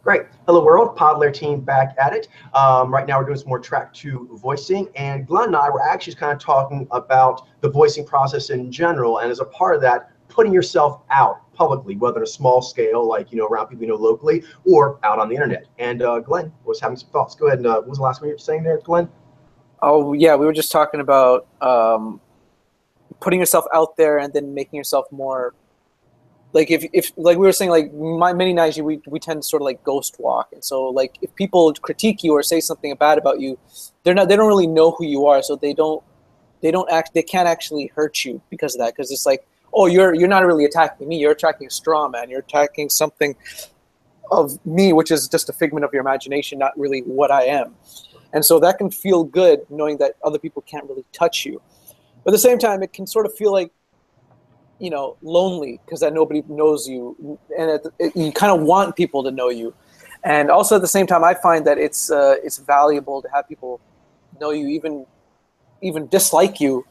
Great. Hello, world. Podler team back at it. Right now, we're doing some more track 2 voicing. And Glenn and I were actually kind of talking about the voicing process in general. And as a part of that, putting yourself out publicly, whether at a small scale, like, around people you know locally, or out on the internet. And Glenn was having some thoughts. Go ahead. And what was the last one you were saying there, Glenn? Oh, yeah. We were just talking about putting yourself out there and then making yourself more. Like if like we were saying, like many nights we tend to sort of like ghost walk, and so like if people critique you or say something bad about you, they don't really know who you are, so they can't actually hurt you because of that, because it's like, oh, you're not really attacking me, you're attacking a straw man, you're attacking something of me which is just a figment of your imagination, not really what I am. And so that can feel good knowing that other people can't really touch you, but at the same time it can sort of feel like, lonely, because that nobody knows you, and you kind of want people to know you. And also at the same time, I find that it's valuable to have people know you, even dislike you,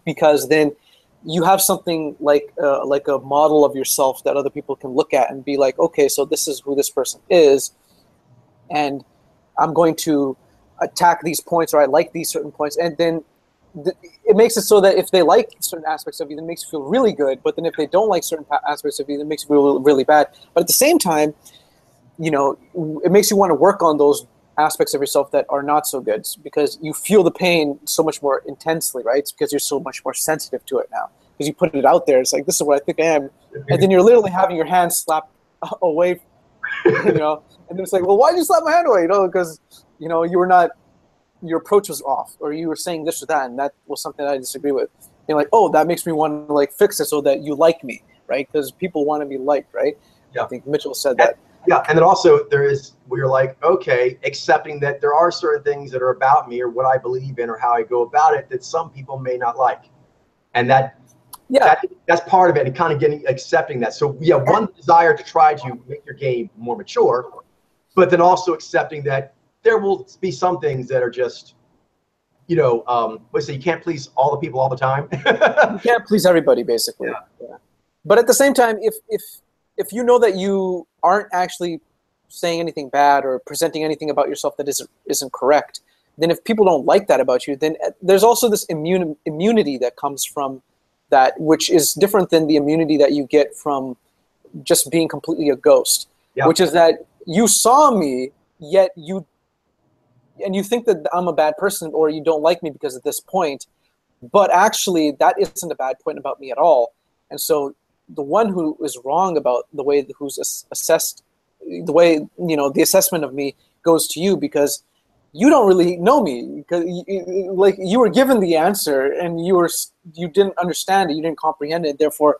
because then you have something like a model of yourself that other people can look at and be like, okay, so this is who this person is, and I'm going to attack these points, or I like these certain points, and then it makes it so that if they like certain aspects of you, then it makes you feel really good. But then if they don't like certain aspects of you, then it makes you feel really bad. But at the same time, it makes you want to work on those aspects of yourself that are not so good, because you feel the pain so much more intensely, right? It's because you're so much more sensitive to it now, because you put it out there. It's like, this is what I think I am. And then you're literally having your hand slapped away, and then it's like, well, why did you slap my hand away? Because, you were not, your approach was off, or you were saying this or that, and that was something I disagree with. And like, oh, that makes me want to like fix it so that you like me, right? Because people want to be liked, right? Yeah. I think Mitchell said that. Yeah, and then also there is where you're like, okay, accepting that there are certain things that are about me or what I believe in or how I go about it that some people may not like, and that's part of it, and kind of accepting that. So yeah, one desire to try to make your game more mature, but then also accepting that there will be some things that are just, let's say you can't please all the people all the time. You can't please everybody, basically. Yeah. But at the same time, if you know that you aren't actually saying anything bad or presenting anything about yourself that isn't correct, then if people don't like that about you, then there's also this immunity that comes from that, which is different than the immunity that you get from just being completely a ghost, which is that you saw me, yet you think that I'm a bad person or you don't like me because of this point, but actually that isn't a bad point about me at all. And so the one who is wrong about the way who's assessed, the way, the assessment of me goes to you, because you don't really know me, because you were given the answer and you didn't understand it, you didn't comprehend it. Therefore,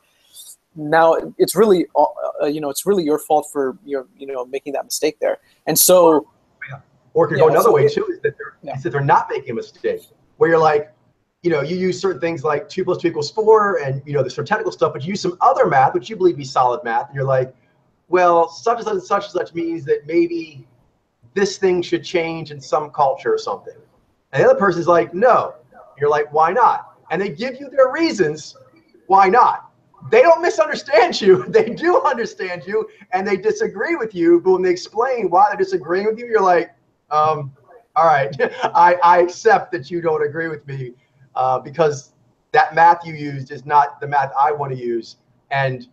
now it's really, it's really your fault for making that mistake there. And so, or it could go another way too, is that they're not making a mistake, where you're like, you use certain things like 2 + 2 = 4, and the sort of technical stuff, but you use some other math, which you believe to be solid math, and you're like, well, such and such and such and such means that maybe this thing should change in some culture or something. And the other person's like, no. You're like, why not? And they give you their reasons why not. They don't misunderstand you. They do understand you, and they disagree with you. But when they explain why they're disagreeing with you, you're like, all right, I accept that you don't agree with me, because that math you used is not the math I want to use, and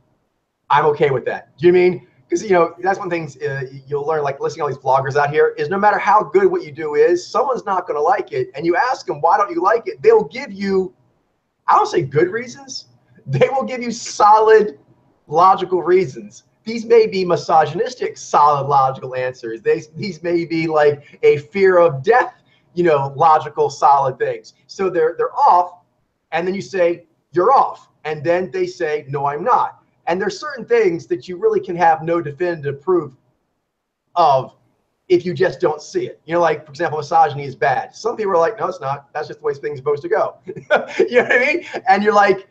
I'm okay with that. Do you mean? Because that's one thing you'll learn, like listening to all these vloggers out here, is no matter how good what you do is, someone's not going to like it, and you ask them why don't you like it, they'll give you, I don't say good reasons, they will give you solid, logical reasons. These may be misogynistic, solid, logical answers. These may be like a fear of death, logical, solid things. So they're off, and then you say, you're off. And then they say, no, I'm not. And there's certain things that you really can have no definitive proof of if you just don't see it. Like, for example, misogyny is bad. Some people are like, no, it's not. That's just the way things are supposed to go. You know what I mean? And you're like,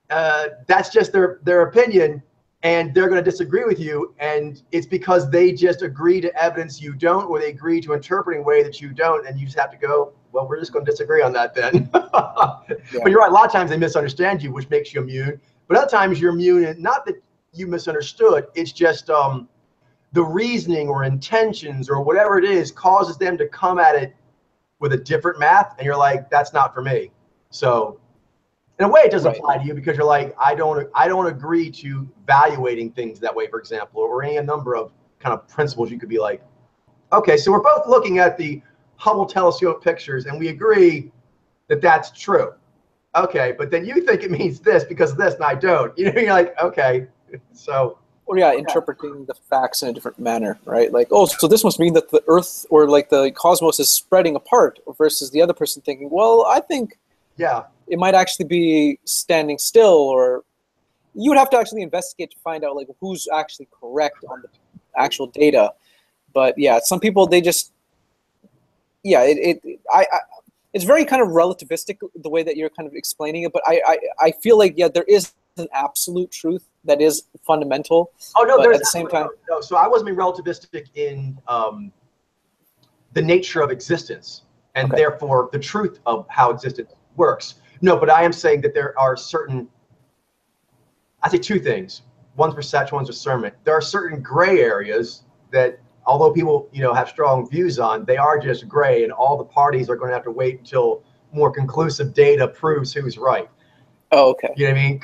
that's just their opinion. And they're going to disagree with you, and it's because they just agree to evidence you don't, or they agree to interpreting a way that you don't, and you just have to go, well, we're just going to disagree on that then. But you're right, a lot of times they misunderstand you, which makes you immune. But other times you're immune, and not that you misunderstood, it's just the reasoning or intentions or whatever it is causes them to come at it with a different math, and you're like, that's not for me. So in a way, it doesn't apply to you because you're like, I don't agree to evaluating things that way, for example, or any number of kind of principles. You could be like, okay, so we're both looking at the Hubble telescope pictures, and we agree that that's true. Okay, but then you think it means this because of this, and I don't. You know, you're like, okay, so. Or yeah, interpreting the facts in a different manner, right? Like, oh, so this must mean that the Earth or like the cosmos is spreading apart, versus the other person thinking, well, I think it might actually be standing still, or you would have to actually investigate to find out like who's actually correct on the actual data. But yeah, some people, they just, yeah, it's very kind of relativistic the way that you're kind of explaining it. But I feel like, yeah, there is an absolute truth that is fundamental. Oh no, there's at the same time. No, so I wasn't being relativistic in the nature of existence and therefore the truth of how existence works. No, but I am saying that there are certain, I say two things. One's perception, one's discernment. There are certain gray areas that, although people, you know, have strong views on, they are just gray, and all the parties are going to have to wait until more conclusive data proves who's right. Oh, okay. You know what I mean?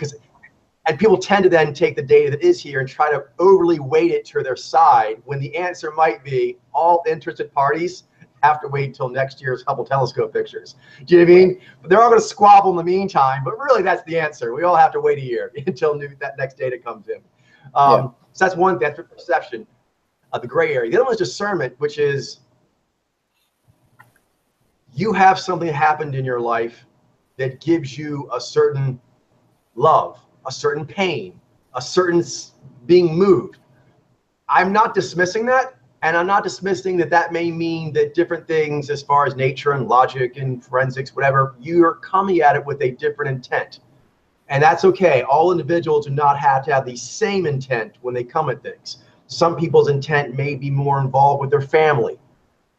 And people tend to then take the data that is here and try to overly weight it to their side, when the answer might be all interested parties have to wait until next year's Hubble telescope pictures. Do you know what I mean? But they're all going to squabble in the meantime, but really that's the answer. We all have to wait a year until that next data comes in. So that's one, that's perception of the gray area. The other one is discernment, which is you have something happened in your life that gives you a certain love, a certain pain, a certain being moved. I'm not dismissing that, and I'm not dismissing that that may mean that different things as far as nature and logic and forensics, whatever, you're coming at it with a different intent. And that's okay. All individuals do not have to have the same intent when they come at things. Some people's intent may be more involved with their family.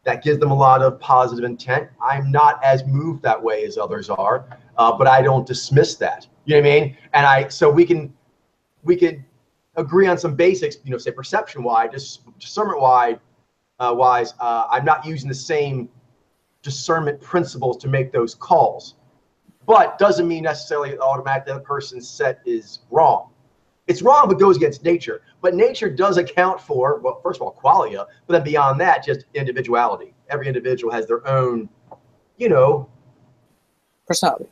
That gives them a lot of positive intent. I'm not as moved that way as others are, but I don't dismiss that. You know what I mean? And so we can agree on some basics, you know, say perception-wise, discernment-wise, I'm not using the same discernment principles to make those calls. But doesn't mean necessarily automatically the person's set is wrong. It's wrong, but goes against nature. But nature does account for, well, first of all, qualia, but then beyond that, just individuality. Every individual has their own, you know, personality.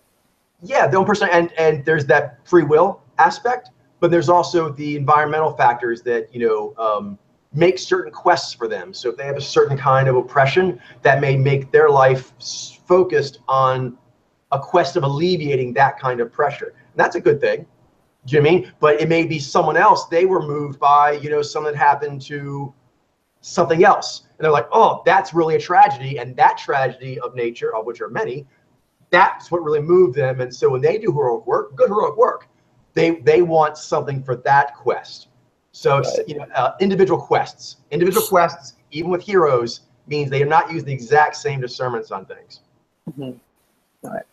Yeah, their own personality, and there's that free will aspect, but there's also the environmental factors that, you know, make certain quests for them. So if they have a certain kind of oppression, that may make their life focused on a quest of alleviating that kind of pressure. And that's a good thing. Do you know what I mean? But it may be someone else. They were moved by, you know, something that happened to something else. And they're like, oh, that's really a tragedy. And that tragedy of nature, of which are many, that's what really moved them. And so when they do heroic work, good heroic work, they want something for that quest. So, you know, individual quests, even with heroes, means they are not using the exact same discernments on things. Mm-hmm. All right.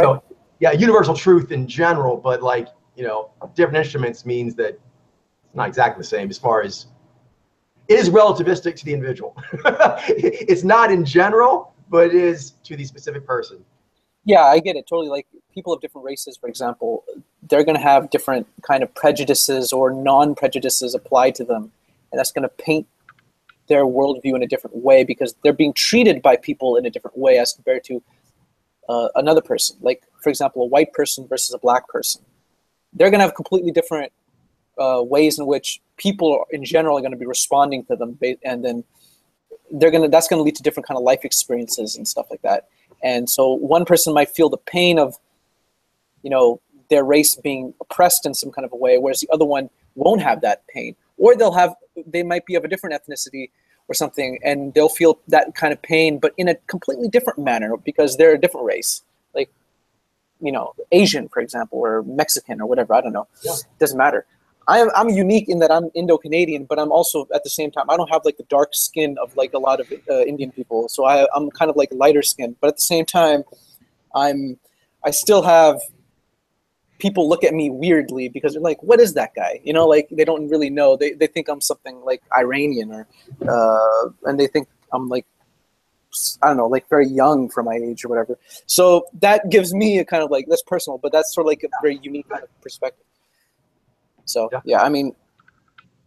So, yeah, universal truth in general, but like, you know, different instruments means that it's not exactly the same as far as it is relativistic to the individual. It's not in general, but it is to the specific person. Yeah, I get it totally. Like people of different races, for example, they're going to have different kind of prejudices or non-prejudices applied to them. And that's going to paint their worldview in a different way because they're being treated by people in a different way as compared to another person. Like, for example, a white person versus a black person. They're going to have completely different ways in which people in general are going to be responding to them. And then that's going to lead to different kind of life experiences and stuff like that. And so one person might feel the pain of, you know, their race being oppressed in some kind of a way, whereas the other one won't have that pain. Or they might be of a different ethnicity or something, and they'll feel that kind of pain, but in a completely different manner because they're a different race. Like, you know, Asian, for example, or Mexican or whatever, I don't know. Yeah. It doesn't matter. I'm unique in that I'm Indo-Canadian, but I'm also at the same time, I don't have like the dark skin of like a lot of Indian people. So I'm kind of like lighter skin, but at the same time, I still have people look at me weirdly because they're like, what is that guy? You know, like they don't really know. They think I'm something like Iranian or, and they think I'm like, I don't know, like very young for my age or whatever. So that gives me a kind of like, that's personal, but that's sort of like a very unique kind of perspective. So yeah, I mean,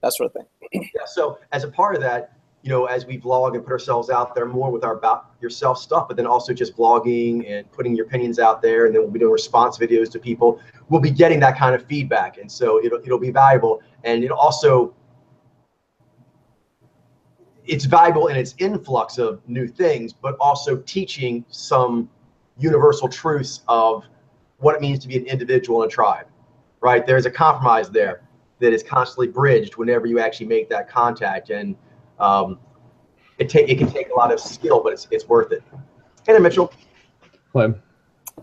that sort of thing. Yeah. So as a part of that, you know, as we vlog and put ourselves out there more with our about yourself stuff, but then also just vlogging and putting your opinions out there, and then we'll be doing response videos to people, we'll be getting that kind of feedback. And so it'll be valuable. And it'll also, it's valuable in its influx of new things, but also teaching some universal truths of what it means to be an individual in a tribe, right? There's a compromise there that is constantly bridged whenever you actually make that contact. And it can take a lot of skill, but it's worth it. Hey there, Mitchell. Hello.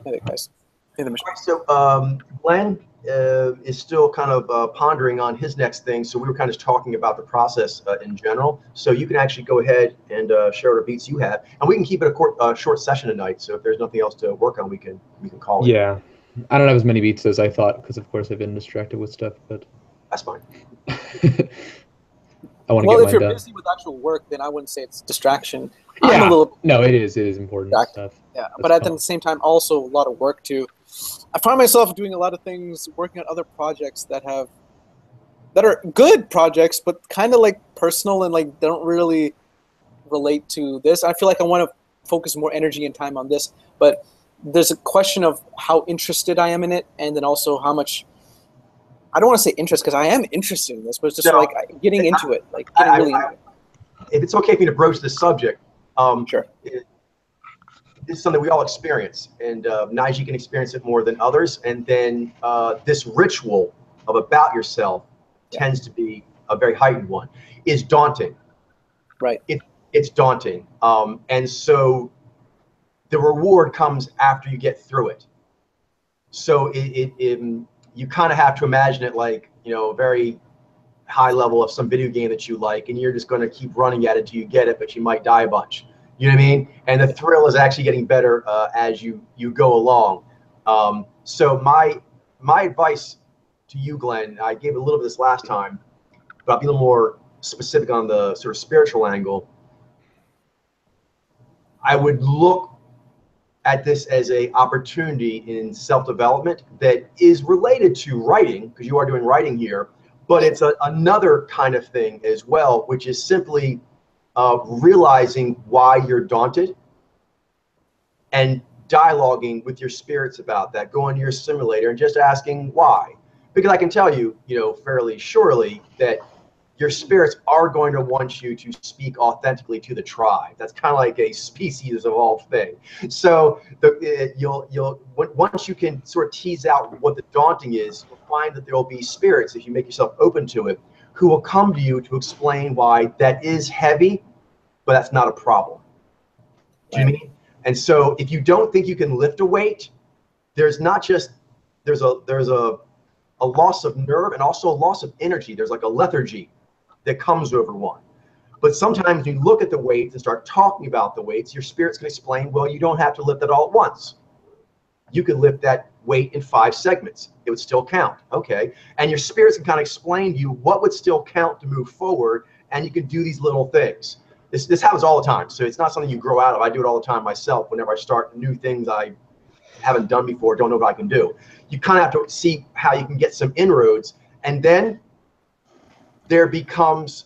Hey there, guys. Hey there, Mitchell. So Glenn is still kind of pondering on his next thing. So we were kind of talking about the process in general. So you can actually go ahead and share what beats you have, and we can keep it a short session tonight. So if there's nothing else to work on, we can call it. Yeah, I don't have as many beats as I thought because, of course, I've been distracted with stuff. But that's fine. I want to well, get if you're done. busy with actual work, then I wouldn't say it's distraction. Yeah. I'm a little no, it is important stuff. Yeah, That's but at fun. the same time, also a lot of work too. I find myself doing a lot of things, working on other projects that are good projects, but kind of like personal and like don't really relate to this. I feel like I want to focus more energy and time on this, but there's a question of how interested I am in it, and then also how much. I don't want to say interest because I am interested in this, but it's just like getting into it, like getting really into it. If it's okay for me to broach this subject, sure. This is something we all experience, and Nige can experience it more than others. And then this ritual of about yourself tends to be a very heightened one. Is daunting. Right. It's daunting, and so the reward comes after you get through it. So you kind of have to imagine it like, you know, a very high level of some video game that you like, and you're just going to keep running at it till you get it, but you might die a bunch. You know what I mean? And the thrill is actually getting better as you go along. So my advice to you, Glenn, I gave a little bit of this last time, but I'll be a little more specific on the sort of spiritual angle. I would look at this as a opportunity in self-development that is related to writing, because you are doing writing here, but it's another kind of thing as well, which is simply realizing why you're daunted and dialoguing with your spirits about that. Go into your simulator and just asking why. Because I can tell you, you know, fairly surely that your spirits are going to want you to speak authentically to the tribe. That's kind of like a species evolved thing. So once you can sort of tease out what the daunting is, you'll find that there will be spirits, if you make yourself open to it, who will come to you to explain why that is heavy, but that's not a problem. Do you mean? And so if you don't think you can lift a weight, there's not just there's a loss of nerve and also a loss of energy. There's like a lethargy that comes over one. But sometimes you look at the weights and start talking about the weights, your spirit's going to explain, well, you don't have to lift it all at once. You could lift that weight in 5 segments. It would still count. Okay. And your spirits can kind of explain to you what would still count to move forward. And you can do these little things. This happens all the time. So it's not something you grow out of. I do it all the time myself. Whenever I start new things I haven't done before, don't know what I can do. You kind of have to see how you can get some inroads. And then there becomes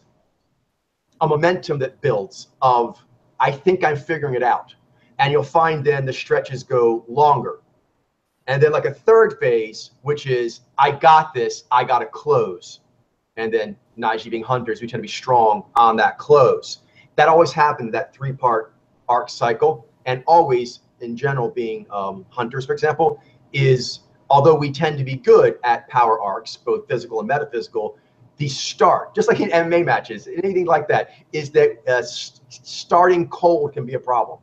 a momentum that builds of, I think I'm figuring it out. And you'll find then the stretches go longer. And then like a third phase, which is, I got this, I got to close. And then Nige being hunters, we tend to be strong on that close. That always happens, that 3-part arc cycle. And always, in general, being hunters, for example, is, although we tend to be good at power arcs, both physical and metaphysical, the start, just like in MMA matches, anything like that, is that starting cold can be a problem.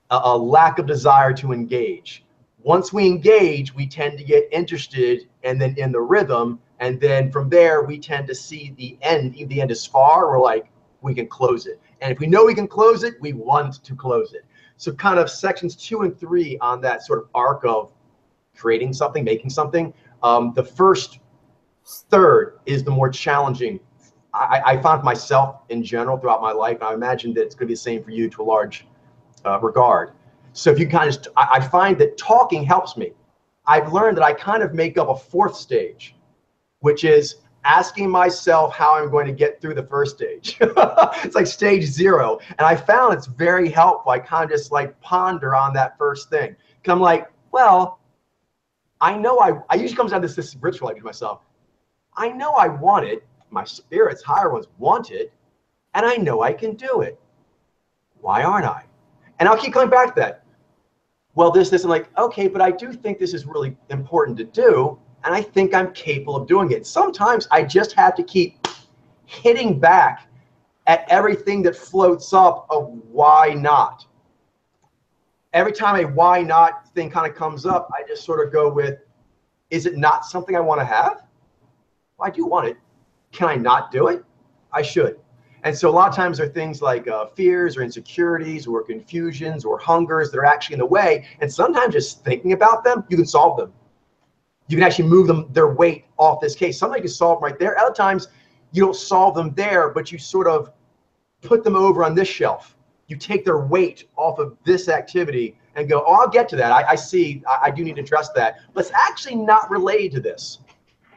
A lack of desire to engage. Once we engage, we tend to get interested and then in the rhythm. And then from there, we tend to see the end. If the end is far, we're like, we can close it. And if we know we can close it, we want to close it. So kind of sections 2 and 3 on that sort of arc of creating something, making something. The first third is the more challenging. I found myself in general throughout my life, and I imagine that it's going to be the same for you to a large regard. So if you kind of, I find that talking helps me. I've learned that I kind of make up a fourth stage, which is asking myself how I'm going to get through the first stage. It's like stage 0. And I found it's very helpful. I kind of just like ponder on that first thing. Cause I'm like, well, I know I usually comes down to this ritual I do myself. I know I want it. My spirits, higher ones want it. And I know I can do it. Why aren't I? And I'll keep coming back to that. Well, this, and like, okay, but I do think this is really important to do. And I think I'm capable of doing it. Sometimes I just have to keep hitting back at everything that floats up of why not. Every time a why not thing kind of comes up, I just sort of go with, is it not something I want to have? Well, I do want it. Can I not do it? I should. And so a lot of times there are things like fears or insecurities or confusions or hungers that are actually in the way. And sometimes just thinking about them, you can solve them. You can actually move them, their weight off this case. Sometimes you can solve them right there. Other times you don't solve them there, but you sort of put them over on this shelf. You take their weight off of this activity and go, oh, I'll get to that. I see, I do need to address that. But it's actually not related to this.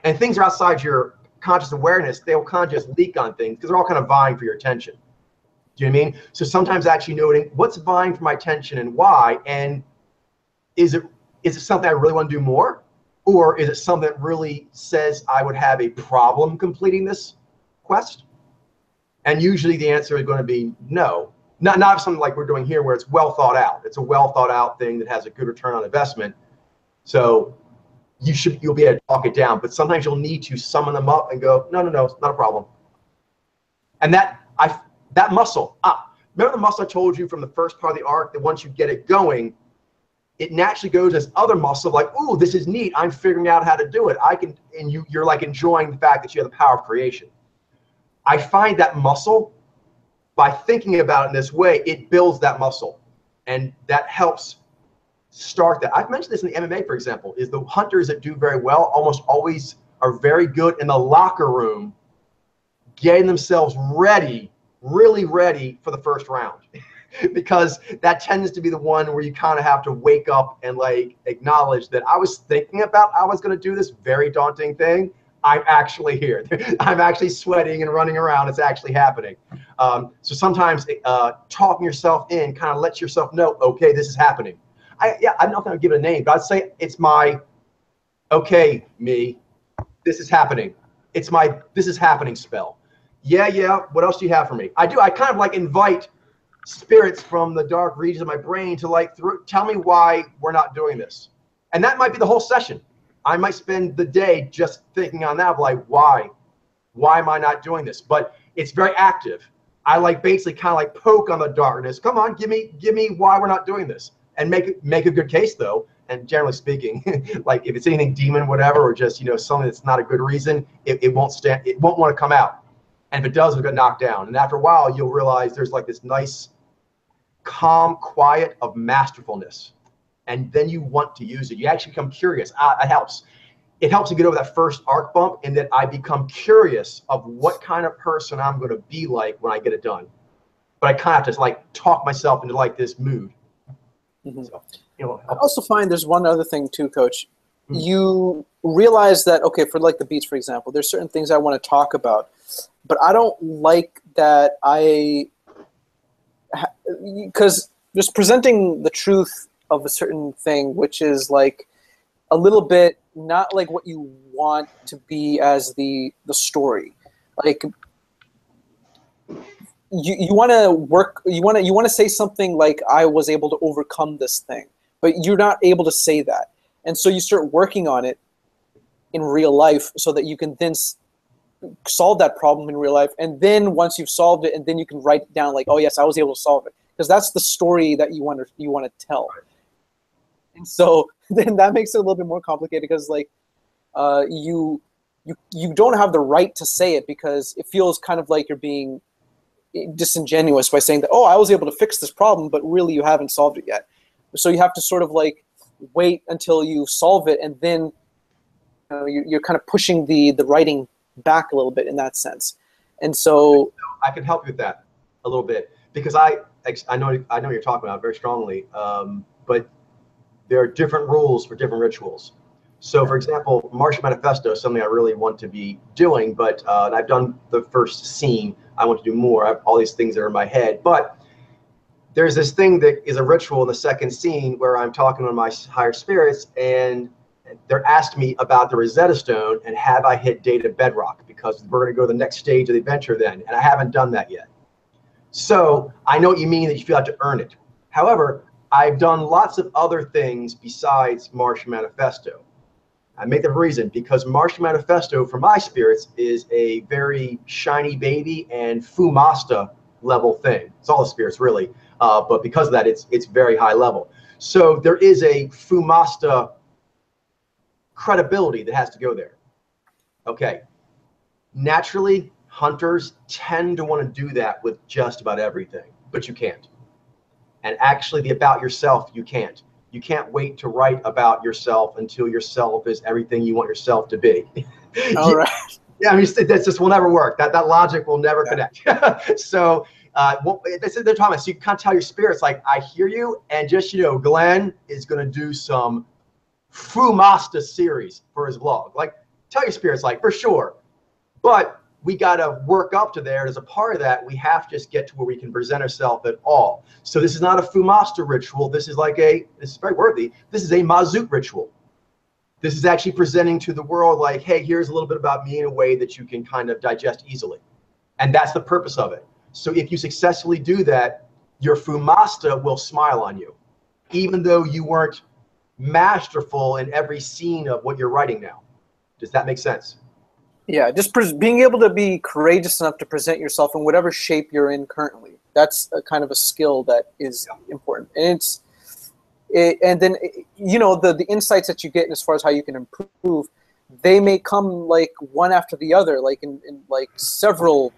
And things are outside your conscious awareness. They'll kind of just leak on things because they're all kind of vying for your attention. Do you know what I mean? So sometimes actually noting what's vying for my attention and why, and is it something I really want to do more? Or is it something that really says I would have a problem completing this quest? And usually the answer is going to be no. Not something like we're doing here where it's well thought out. It's a well thought out thing that has a good return on investment. So you'll be able to talk it down. But sometimes you'll need to summon them up and go, no, it's not a problem. And that muscle, remember the muscle I told you from the first part of the arc that once you get it going, it naturally goes as other muscle, like, ooh, this is neat. I'm figuring out how to do it. And you're like enjoying the fact that you have the power of creation. I find that muscle, by thinking about it in this way, it builds that muscle. And that helps start that. I've mentioned this in the MMA, for example, is the hunters that do very well almost always are very good in the locker room, getting themselves ready, really ready for the first round. Because that tends to be the one where you kind of have to wake up and like acknowledge that I was thinking about I was going to do this very daunting thing. I'm actually here. I'm actually sweating and running around. It's actually happening. So sometimes talking yourself in kind of lets yourself know, okay, this is happening. I don't know if I would give it a name, but I'd say it's my, okay, me, this is happening. It's my, this is happening spell. Yeah. What else do you have for me? I kind of like invite spirits from the dark regions of my brain to like tell me why we're not doing this. And that might be the whole session. I might spend the day just thinking on that, like, why am I not doing this? But it's very active. I like basically kind of like poke on the darkness. Come on, give me why we're not doing this, and make a good case though. And generally speaking, like if it's anything demon, whatever, or just, something that's not a good reason, it won't stand. It won't want to come out. And if it does, it'll get knocked down. And after a while, you'll realize there's like this nice calm quiet of masterfulness, and then you want to use it. You actually become curious. It helps to get over that first arc bump, and that I become curious of what kind of person I'm going to be like when I get it done. But I kind of have to like talk myself into like this mood. Mm-hmm. So, I also find there's one other thing too, Coach. Mm-hmm. You realize that, okay, for like the beats, for example, there's certain things I want to talk about, but I don't like that because just presenting the truth of a certain thing, which is like a little bit not like what you want to be as the story. Like you want to work, you want to say something like, I was able to overcome this thing, but you're not able to say that. And so you start working on it in real life so that you can then solve that problem in real life. And then once you've solved it, and then you can write it down like, oh yes, I was able to solve it. Because that's the story that you want to tell. And so then that makes it a little bit more complicated, because like you don't have the right to say it, because it feels kind of like you're being disingenuous by saying that, oh, I was able to fix this problem, but really you haven't solved it yet. So you have to sort of like wait until you solve it, and then you're kind of pushing the writing back a little bit in that sense. And so I can help you with that a little bit, because I know you're talking about it very strongly, but there are different rules for different rituals. So, for example, Martian Manifesto is something I really want to be doing, but and I've done the first scene. I want to do more. I have all these things that are in my head, but there's this thing that is a ritual in the second scene where I'm talking to my higher spirits, and they're asking me about the Rosetta Stone and have I hit data bedrock, because we're going to go to the next stage of the adventure then, and I haven't done that yet. So I know what you mean, that you feel like to earn it. However, I've done lots of other things besides Martian Manifesto. I make the reason because Martian Manifesto for my spirits is a very shiny baby and Fumasta level thing. It's all the spirits really, but because of that, it's very high level. So there is a Fumasta credibility that has to go there. Okay. Naturally, hunters tend to want to do that with just about everything, but you can't. And actually, the about yourself, you can't. You can't wait to write about yourself until yourself is everything you want yourself to be. All right. Yeah, I mean, that's just will never work. That logic will never connect. So they're talking. So you can kind of tell your spirits, like, I hear you, and just, Glenn is going to do some Fumasta series for his vlog. Like, tell your spirits, like, for sure. But we got to work up to there. As a part of that, we have to just get to where we can present ourselves at all. So this is not a Fumasta ritual. This is like this is very worthy. This is a Mazout ritual. This is actually presenting to the world like, hey, here's a little bit about me in a way that you can kind of digest easily. And that's the purpose of it. So if you successfully do that, your Fumasta will smile on you, even though you weren't masterful in every scene of what you're writing now. Does that make sense? Yeah, just being able to be courageous enough to present yourself in whatever shape you're in currently. That's a kind of a skill that is important. And and then, the insights that you get as far as how you can improve, they may come like one after the other, like in like several,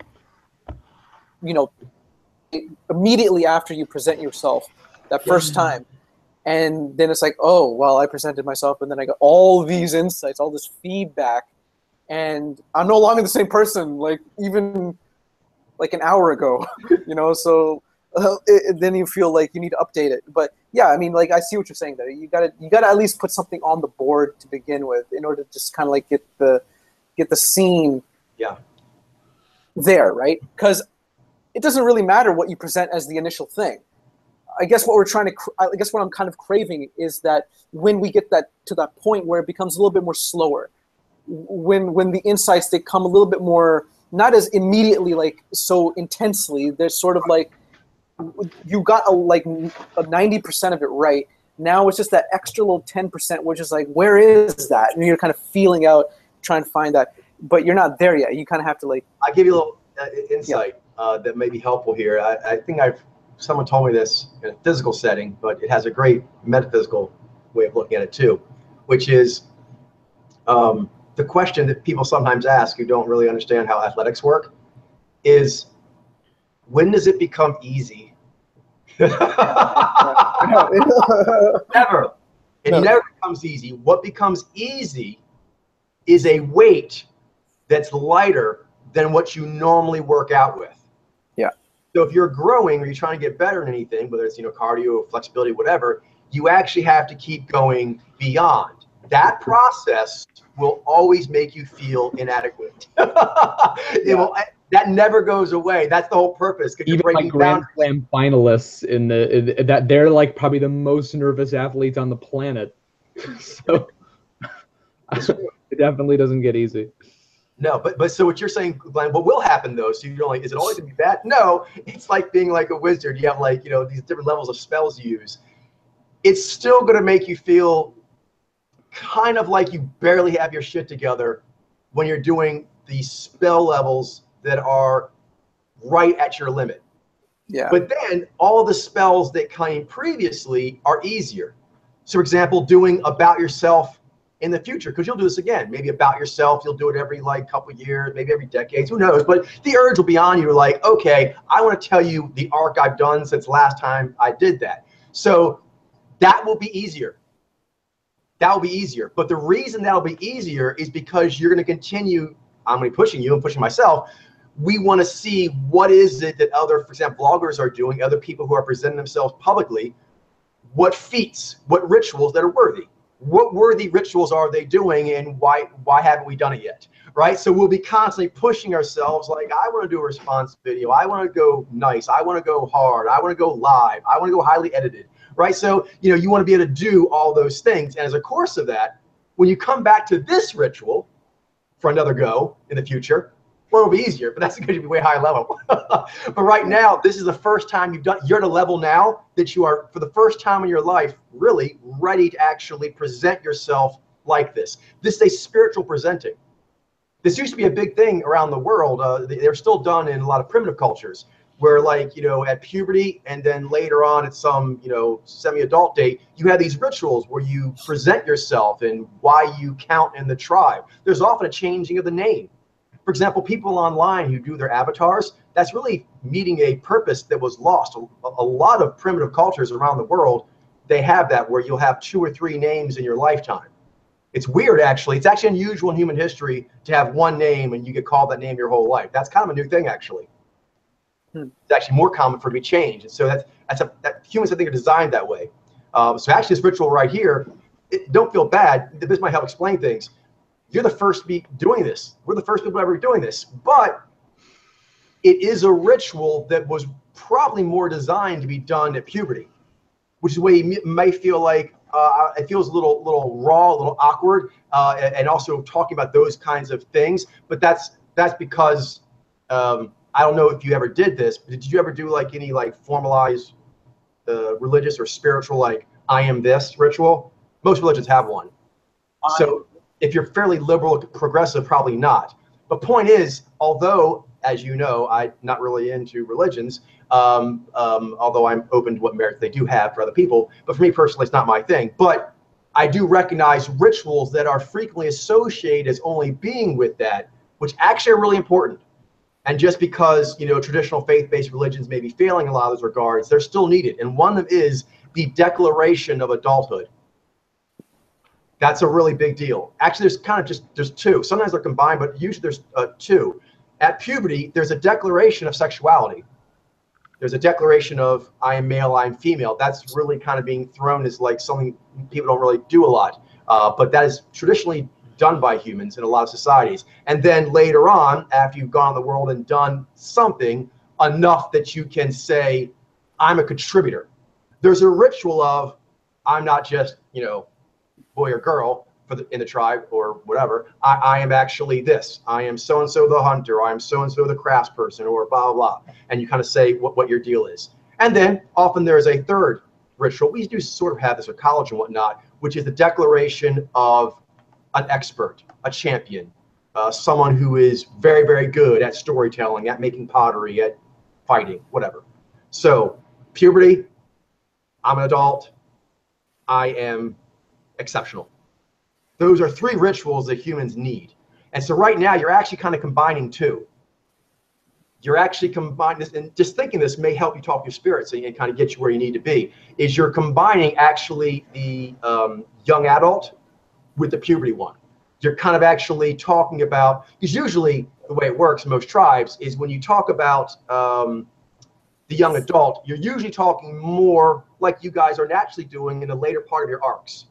immediately after you present yourself that first time. And then it's like, oh, well, I presented myself, and then I got all these insights, all this feedback. And I'm no longer the same person, like even like an hour ago, so then you feel like you need to update it. But yeah, I mean, like, I see what you're saying there. You gotta at least put something on the board to begin with in order to just kind of like get the scene there, right? Because it doesn't really matter what you present as the initial thing. I guess what I'm kind of craving is that when we get to that point where it becomes a little bit more slower, when the insights, they come a little bit more, not as immediately, like so intensely. They're sort of like, you got a 90% of it right. Now it's just that extra little 10%, which is like, where is that? And you're kind of feeling out, trying to find that, but you're not there yet. You kind of have to like. I'll give you a little insight that may be helpful here. I think someone told me this in a physical setting, but it has a great metaphysical way of looking at it too, which is the question that people sometimes ask who don't really understand how athletics work is, when does it become easy? Never. It never becomes easy. What becomes easy is a weight that's lighter than what you normally work out with. Yeah. So if you're growing or you're trying to get better in anything, whether it's cardio, flexibility, whatever, you actually have to keep going beyond. That process will always make you feel inadequate. That never goes away. That's the whole purpose. Even like Grand Slam finalists that they're like probably the most nervous athletes on the planet. So it definitely doesn't get easy. No, but so what you're saying, Glenn, what will happen though? So you're like, is it always gonna be bad? No, it's like being like a wizard. You have like, these different levels of spells you use. It's still gonna make you feel kind of like you barely have your shit together when you're doing these spell levels that are right at your limit. Yeah. But then all the spells that came previously are easier. So for example, doing about yourself in the future, because you'll do this again, maybe about yourself, you'll do it every couple years, maybe every decade, who knows, but the urge will be on you, like, okay, I want to tell you the arc I've done since last time I did that. So that will be easier. That'll be easier. But the reason that'll be easier is because you're going to continue. I'm going to be pushing you and pushing myself. We want to see what is it that other, for example, bloggers are doing, other people who are presenting themselves publicly, what feats, what rituals that are worthy. What worthy rituals are they doing, and why haven't we done it yet, right? So we'll be constantly pushing ourselves like, I want to do a response video. I want to go nice. I want to go hard. I want to go live. I want to go highly edited, right? So, you know, you want to be able to do all those things. And as a course of that, when you come back to this ritual for another go in the future, well, it'll be easier, but that's going to be way high level. But right now, this is the first time you're at a level now that you are, for the first time in your life, really ready to actually present yourself like this. This is a spiritual presenting. This used to be a big thing around the world. They're still done in a lot of primitive cultures where, like, you know, at puberty and then later on at some, you know, semi-adult date, you have these rituals where you present yourself and why you count in the tribe. There's often a changing of the name. For example, people online who do their avatars, that's really meeting a purpose that was lost. A lot of primitive cultures around the world, they have that where you'll have 2 or 3 names in your lifetime. It's weird, actually. It's actually unusual in human history to have one name and you get called that name your whole life. That's kind of a new thing, actually. It's actually more common for it to be changed. And so that humans, I think, are designed that way. So actually, this ritual right here, don't feel bad. This might help explain things. You're the first to be doing this. We're the first people ever doing this. But it is a ritual that was probably more designed to be done at puberty, which is why you may feel like it feels a little raw, a little awkward, and also talking about those kinds of things. But that's because I don't know if you ever did this, but did you ever do like any like formalized religious or spiritual, like I am this ritual? Most religions have one. So if you're fairly liberal, progressive, probably not. But point is, although, as you know, I'm not really into religions, although I'm open to what merit they do have for other people. But for me personally, it's not my thing. But I do recognize rituals that are frequently associated as only being with that, which actually are really important. And just because, you know, traditional faith-based religions may be failing in a lot of those regards, they're still needed. And one of them is the declaration of adulthood. That's a really big deal. Actually, there's 2. Sometimes they're combined, but usually there's 2. At puberty, there's a declaration of sexuality. There's a declaration of I am male, I am female. That's really kind of being thrown as like something people don't really do a lot. But that is traditionally done by humans in a lot of societies. And then later on, after you've gone in the world and done something enough that you can say, I'm a contributor. There's a ritual of I'm not just, you know, boy or girl in the tribe or whatever. I am actually this. I am so-and-so the hunter. I am so-and-so the craftsperson, or blah, blah, blah. And you kind of say what your deal is. And then often there is a third ritual. We do sort of have this at college and whatnot, which is the declaration of an expert, a champion, someone who is very, very good at storytelling, at making pottery, at fighting, whatever. So puberty, I'm an adult. I am exceptional. Those are 3 rituals that humans need. And so right now you're actually kind of combining 2. You're actually combining this, and just thinking this may help you talk your spirits and kind of get you where you need to be, is you're combining actually the young adult with the puberty one. You're kind of actually talking about, because usually the way it works in most tribes is when you talk about the young adult, you're usually talking more like you guys are naturally doing in the later part of your arcs,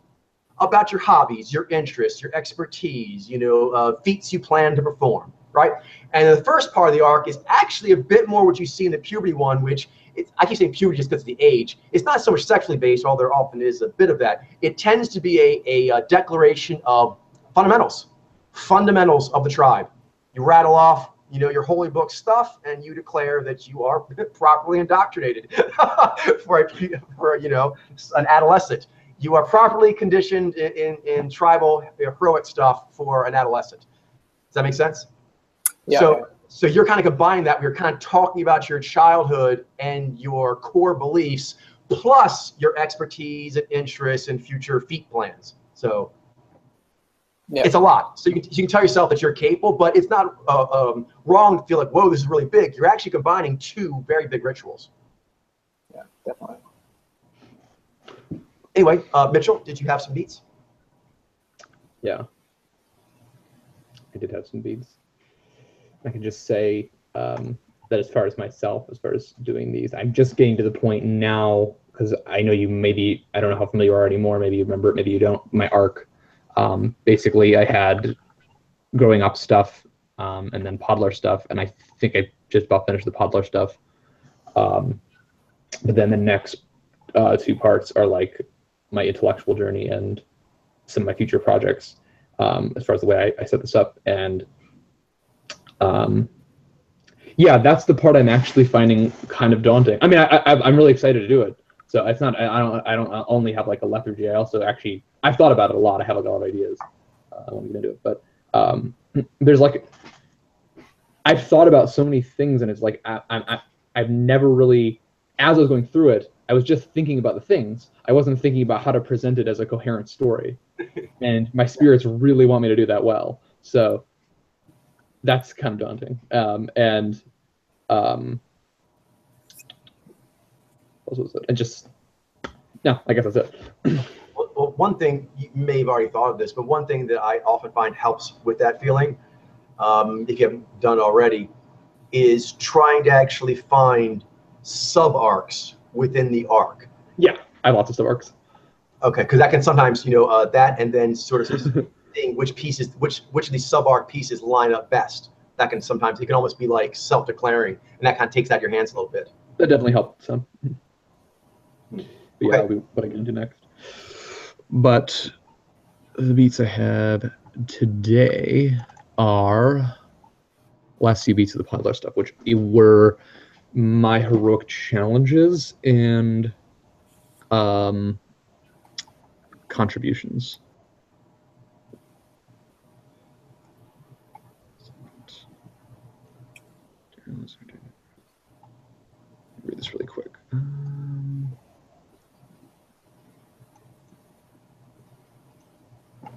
about your hobbies, your interests, your expertise, you know, feats you plan to perform, right? And the first part of the arc is actually a bit more what you see in the puberty one, which I keep saying puberty just because of the age. It's not so much sexually based, although there often is a bit of that. It tends to be a declaration of fundamentals of the tribe. You rattle off, you know, your holy book stuff, and you declare that you are properly indoctrinated for you know, an adolescent. You are properly conditioned in tribal heroic stuff for an adolescent. Does that make sense? Yeah. So you're kind of combining that. We're kind of talking about your childhood and your core beliefs, plus your expertise and interests and future feat plans. So yeah, it's a lot. So you can tell yourself that you're capable, but it's not wrong to feel like, whoa, this is really big. You're actually combining 2 very big rituals. Yeah, definitely. Anyway, Mitchell, did you have some beats? Yeah. I did have some beads. I can just say that as far as myself, as far as doing these, I'm just getting to the point now, because I know you maybe, I don't know how familiar you are anymore, maybe you remember it, maybe you don't, my arc. Basically, I had growing up stuff and then Podler stuff, and I think I just about finished the Podler stuff. But then the next 2 parts are like my intellectual journey and some of my future projects, as far as the way I set this up. And yeah, that's the part I'm actually finding kind of daunting. I mean, I'm really excited to do it. So it's not, I don't only have like a lethargy. I also actually, I've thought about it a lot. I have like a lot of ideas when I'm gonna do it. But there's like, I've thought about so many things, and it's like I've never really, as I was going through it, I was just thinking about the things. I wasn't thinking about how to present it as a coherent story. And my spirits really want me to do that well. So that's kind of daunting. What was it? And just, no, I guess that's it. Well, one thing, you may have already thought of this, but one thing that I often find helps with that feeling, if you haven't done already, is trying to actually find sub-arcs within the arc. Yeah, I have lots of sub-arcs. Okay, because that can sometimes, that, and then sort of seeing which pieces, which of these sub-arc pieces line up best. That can sometimes, it can almost be like self-declaring, and that kind of takes out your hands a little bit. That definitely helped some. But yeah, that'll be what I get into next. But the beats I have today are last few beats of the Podler stuff, which were my heroic challenges and contributions. Read this really quick.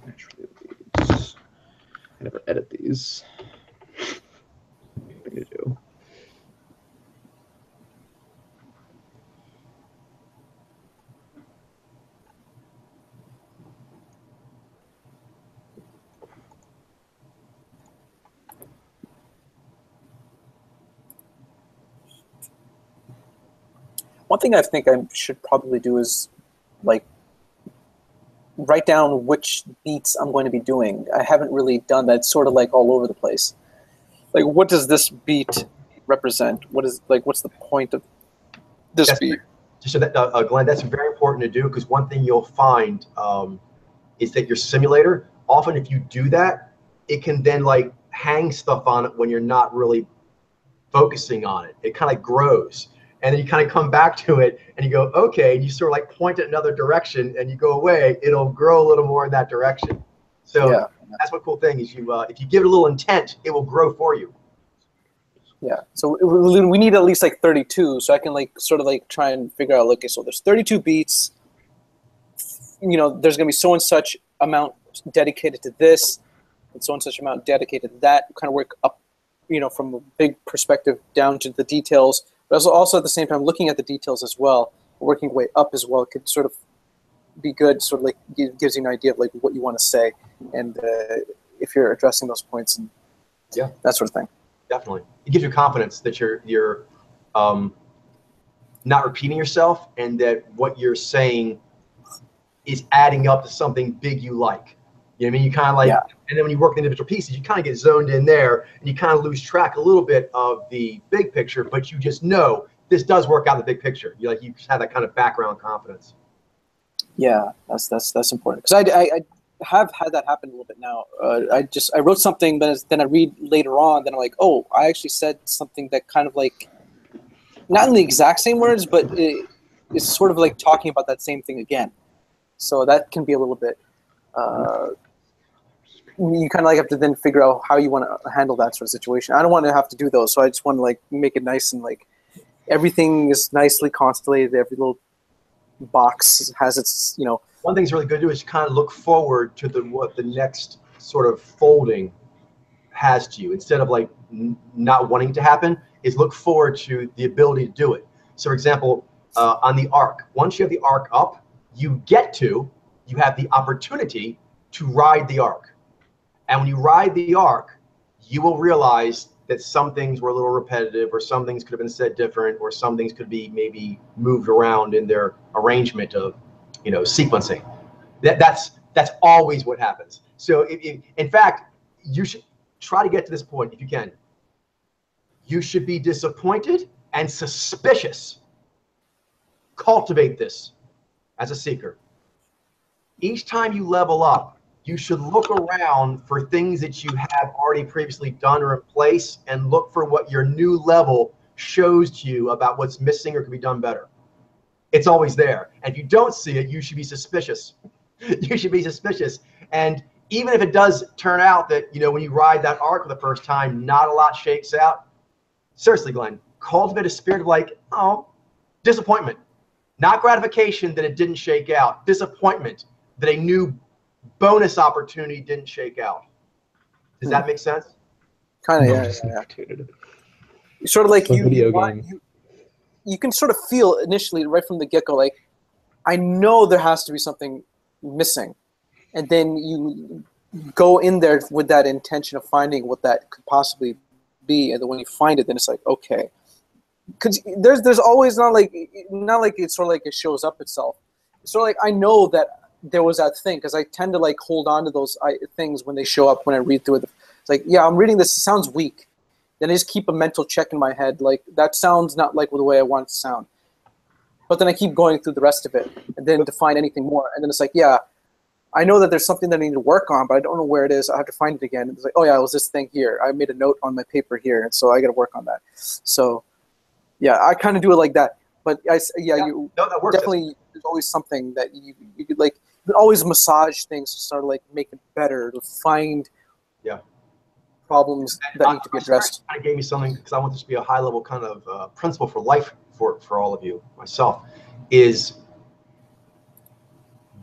Naturally, I never edit these. Thing to do. One thing I think I should probably do is like write down which beats I'm going to be doing. I haven't really done that. It's sort of like all over the place. Like, what does this beat represent? What's the point of this beat? So that, Glenn, that's very important to do, because one thing you'll find is that your simulator, often if you do that, it can then like hang stuff on it when you're not really focusing on it. It kind of grows. And then you kind of come back to it and you go, okay, and you sort of like point it another direction and you go away, it'll grow a little more in that direction. So yeah, that's what cool thing is, you if you give it a little intent, it will grow for you. Yeah, so we need at least like 32, so I can like sort of like try and figure out, okay, so there's 32 beats, there's gonna be so and such amount dedicated to this, and so and such amount dedicated to that, kind of work up, from a big perspective down to the details. But also at the same time, looking at the details as well, working way up as well, could sort of be good, sort of like gives you an idea of like what you want to say, and if you're addressing those points and that sort of thing. Definitely, it gives you confidence that you're not repeating yourself, and that what you're saying is adding up to something big you like. You know what I mean? You kind of like, and then when you work the individual pieces, you kind of get zoned in there, and you kind of lose track a little bit of the big picture, but you just know this does work out in the big picture. You just have that kind of background confidence. Yeah, that's important, because I have had that happen a little bit now. I wrote something, then I read later on, then I'm like, oh, I actually said something that kind of like, not in the exact same words, but it's sort of like talking about that same thing again. So that can be a little bit. You kind of like have to then figure out how you want to handle that sort of situation. I don't want to have to do those, so I just want to like make it nice and like everything is nicely constellated. Every little box has its, One thing's really good to do is kind of look forward to what the next sort of folding has to you. Instead of like not wanting to happen, is look forward to the ability to do it. So for example, on the arc, once you have the arc up, you have the opportunity to ride the arc. And when you ride the arc, you will realize that some things were a little repetitive, or some things could have been said different, or some things could be maybe moved around in their arrangement of, sequencing. That's always what happens. So in fact, you should try to get to this point if you can. You should be disappointed and suspicious. Cultivate this as a seeker. Each time you level up, you should look around for things that you have already previously done or in place, and look for what your new level shows to you about what's missing or could be done better. It's always there. And if you don't see it, you should be suspicious. You should be suspicious. And even if it does turn out that, when you ride that arc for the first time, not a lot shakes out, seriously, Glenn, cultivate a spirit of disappointment. Not gratification that it didn't shake out. Disappointment that a new bonus opportunity didn't shake out. Does that make sense? Kind of, yeah. Sort of like you can sort of feel initially right from the get-go, like, I know there has to be something missing. And then you go in there with that intention of finding what that could possibly be. And then when you find it, then it's like, okay. Because there's always not like it's sort of like it shows up itself. It's sort of like I know that there was that thing, because I tend to like hold on to those things when they show up when I read through it. It's like, yeah, I'm reading this. It sounds weak. Then I just keep a mental check in my head, like that sounds not like the way I want it to sound. But then I keep going through the rest of it, and then to find anything more, and then it's like, yeah, I know that there's something that I need to work on, but I don't know where it is. I have to find it again. It's like, oh yeah, it was this thing here. I made a note on my paper here, and so I got to work on that. So. Yeah, I kind of do it like that, but you definitely. There's always something that you could like. You can always massage things to sort of like make it better, to find problems that need to be addressed. Kind of gave me something, because I want this to be a high level kind of principle for life for all of you. Myself is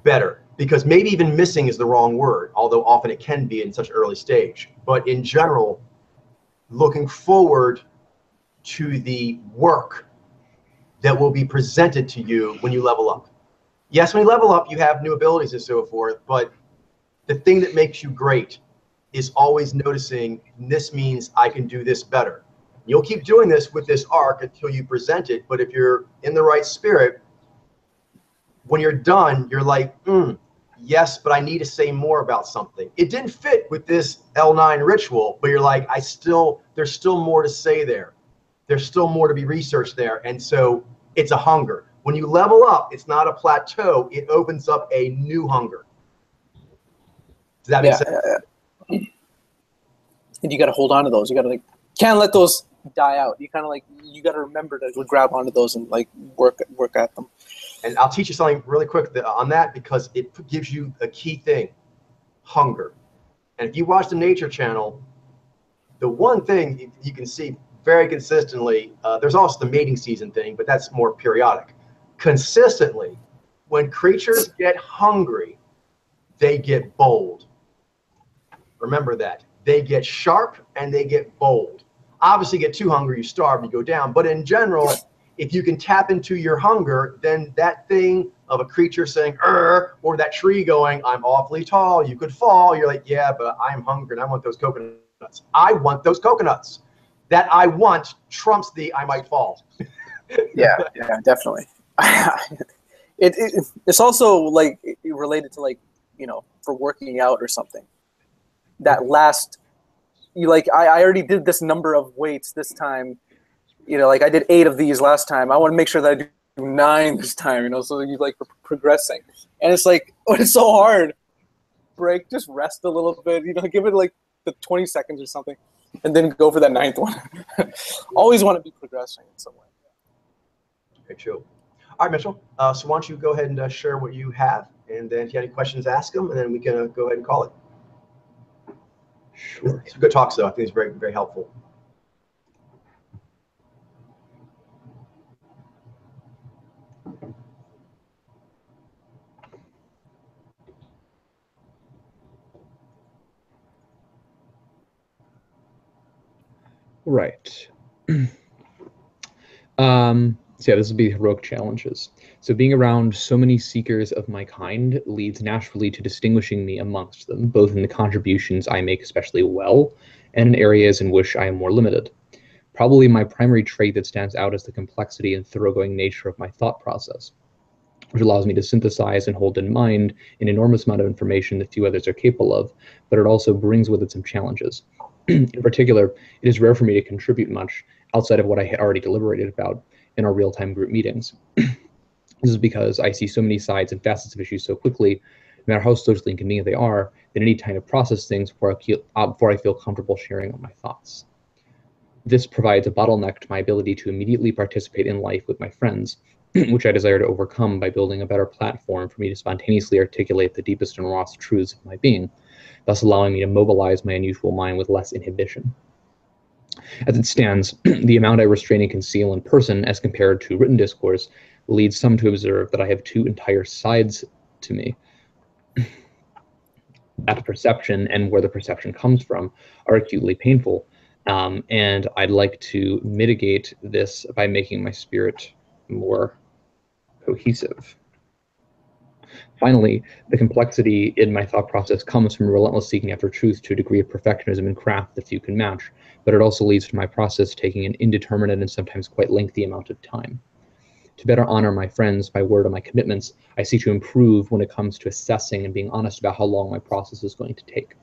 better, because maybe even missing is the wrong word, although often it can be in such early stage. But in general, looking forward to the work that will be presented to you when you level up. Yes, when you level up, you have new abilities and so forth, but the thing that makes you great is always noticing, this means I can do this better. You'll keep doing this with this arc until you present it, but if you're in the right spirit, when you're done, you're like, yes, but I need to say more about something. It didn't fit with this L9 ritual, but you're like, there's still more to say there. There's still more to be researched there. And so it's a hunger. When you level up, it's not a plateau. It opens up a new hunger. Does that make sense? And you got to hold on to those. You got to can't let those die out. You kind of you got to remember to grab onto those and work at them. And I'll teach you something really quick on that, because it gives you a key thing: hunger. And if you watch the Nature Channel, the one thing you can see very consistently, there's also the mating season thing, but that's more periodic. Consistently, when creatures get hungry, they get bold. Remember that. They get sharp and they get bold. Obviously, get too hungry, you starve, you go down. But in general, if you can tap into your hunger, then that thing of a creature saying, or that tree going, I'm awfully tall, you could fall. You're like, yeah, but I'm hungry and I want those coconuts. I want those coconuts. That I want trumps the I might fall. yeah, definitely. It's also related to for working out or something. That last, I already did this number of weights this time. I did 8 of these last time. I want to make sure that I do 9 this time. So you progressing, and it's it's so hard. Break, just rest a little bit. Give it the 20 seconds or something, and then go for that 9th one. Always want to be progressing in some way. Okay, true. All right, Mitchell. So why don't you go ahead and share what you have, and then if you have any questions, ask them, and then we can go ahead and call it. Sure. It's a good talk, so I think it's very, very helpful. Right. So yeah, this would be heroic challenges. So being around so many seekers of my kind leads naturally to distinguishing me amongst them, both in the contributions I make especially well, and in areas in which I am more limited. Probably my primary trait that stands out is the complexity and thoroughgoing nature of my thought process, which allows me to synthesize and hold in mind an enormous amount of information that few others are capable of, but it also brings with it some challenges. In particular, it is rare for me to contribute much outside of what I had already deliberated about in our real-time group meetings. This is because I see so many sides and facets of issues so quickly, no matter how socially inconvenient they are, that I need time to process things before I feel comfortable sharing my thoughts. This provides a bottleneck to my ability to immediately participate in life with my friends, which I desire to overcome by building a better platform for me to spontaneously articulate the deepest and rawest truths of my being, thus allowing me to mobilize my unusual mind with less inhibition. As it stands, the amount I restrain and conceal in person as compared to written discourse leads some to observe that I have two entire sides to me. That perception and where the perception comes from are acutely painful, and I'd like to mitigate this by making my spirit more cohesive. Finally, the complexity in my thought process comes from relentless seeking after truth to a degree of perfectionism and craft that few can match, but it also leads to my process taking an indeterminate and sometimes quite lengthy amount of time. To better honor my friends, my word, and my commitments, I seek to improve when it comes to assessing and being honest about how long my process is going to take.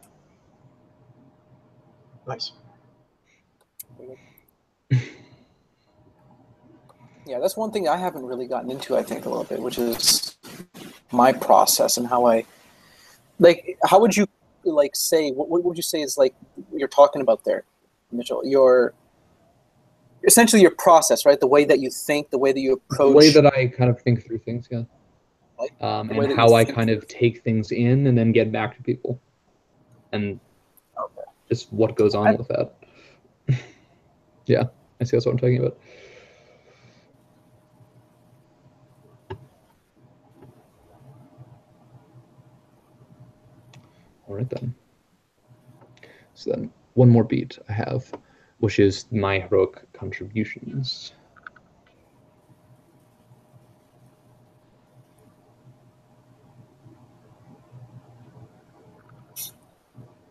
Nice. Yeah, that's one thing I haven't really gotten into, I think, a little bit, which is my process and how I, like, how would you, like, say, what would you say is, like, you're talking about there, Mitchell? Essentially your process, right? The way that you think, the way that you approach. The way that I kind of think through things, yeah. And how I kind of take things in and then get back to people. And just what goes on with that. Yeah, I see that's what I'm talking about. All right, then. So then one more beat I have, which is my heroic contributions.